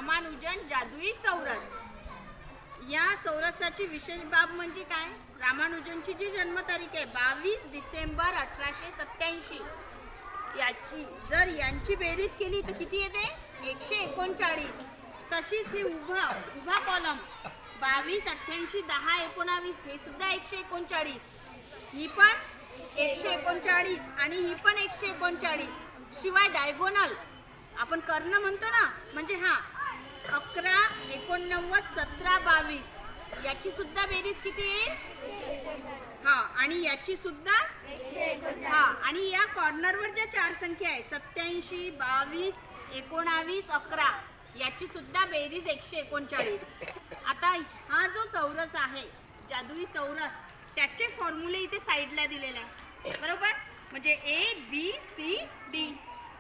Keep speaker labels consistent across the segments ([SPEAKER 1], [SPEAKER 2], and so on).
[SPEAKER 1] रामानुजन जादुई चौरस। या चौरसाची विशेष बाब म्हणजे काय? रामानुजनची जी जन्मतारीख आहे 22 डिसेंबर 1887, याची जर यांची बेरीज केली तर किती येते? 139। तशीच ही उभा कॉलम 22, 88, 10, 19 हे सुद्धा 139, ही पण 139 आणि ही पण 139। शिवाय डायगोनल आपण कर्ण म्हणतो ना, म्हणजे 11, 89, 17, 22 याची सुद्धा बेरीज किती येईल? आणि याची सुद्धा आणि या कॉर्नरवर ज्या चार संख्या आहेत 87, 22, 19, 11 याची सुद्धा बेरीज 139। आता हा जो चौरस आहे जादुई चौरस, त्याचे फॉर्म्युले इथे साईडला दिलेले आहे, बरोबर? म्हणजे ABCD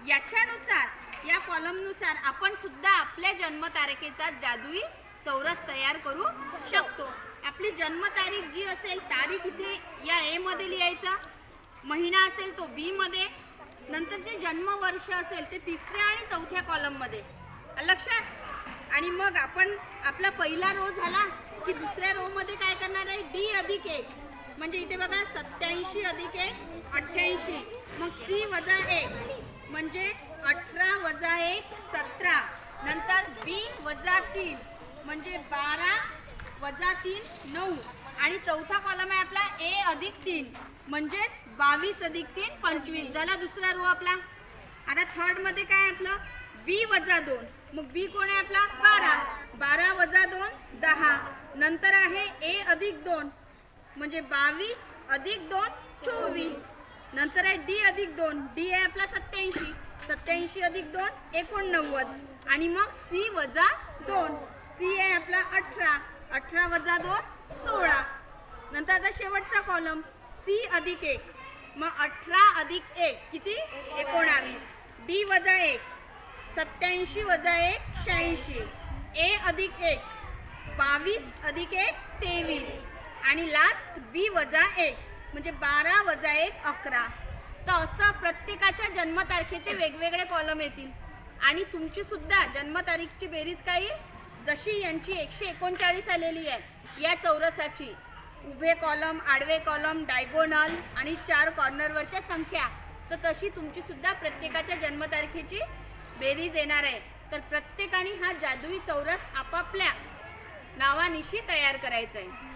[SPEAKER 1] याच्यानुसार या कॉलमनुसार आपण सुद्धा आपल्या जन्मतारखेचा जादुई चौरस तयार करू शकतो। आपली जन्मतारीख जी असेल, तारीख इथे या A मध्ये लिहायचा, महिना असेल तो B मध्ये, नंतर जे जन्मवर्ष असेल ते तिसऱ्या आणि चौथ्या कॉलम मध्ये, लक्षात? आणि मग आपण आपला पहिला रो झाला की दुसऱ्या रो मध्ये काय करणार आहे? D अधिक 1, म्हणजे इथे बघा 87 अधिक 1 88, मग C वजा 1 म्हणजे 18 वजा 1 17, नंतर B वजा 3 म्हणजे 12 वजा 3 9, आणि चौथा कॉलम आहे आपला A अधिक 3 म्हणजेच 22 अधिक 3 25 झाला दुसरा रो आपला। आता थर्ड मध्ये काय आहे आपलं? B वजा 2, मग B कोण आहे आपला? 12, 12 वजा 2 10, नंतर आहे A अधिक 2 म्हणजे 22 अधिक 2 24, नंतर आहे D अधिक 2, D आहे आपला 87, 87 अधिक 2 89, आणि मग C वजा 2, C आहे आपला 18, 18 वजा 2 16, नंतर आता शेवटचा कॉलम C अधिक 1, मग 18 अधिक 1 किती? 19, D वजा 1 87 वजा 1 86, A अधिक 1 22 अधिक 1 23, आणि लास्ट B वजा 1 म्हणजे 12 वजा 1 11। तर असं प्रत्येकाच्या जन्मतारखेचे वेगवेगळे कॉलम येतील, आणि तुमची सुद्धा जन्मतारीखची बेरीज काय येईल? जशी यांची 139 आलेली आहे या चौरसाची, उभे कॉलम, आडवे कॉलम, डायगोनल आणि 4 कॉर्नरवरच्या संख्या, तर तशी तुमची सुद्धा प्रत्येकाच्या जन्मतारखेची बेरीज येणार आहे। तर प्रत्येकाने हा जादुई चौरस आपापल्या नावानिशी तयार करायचा आहे।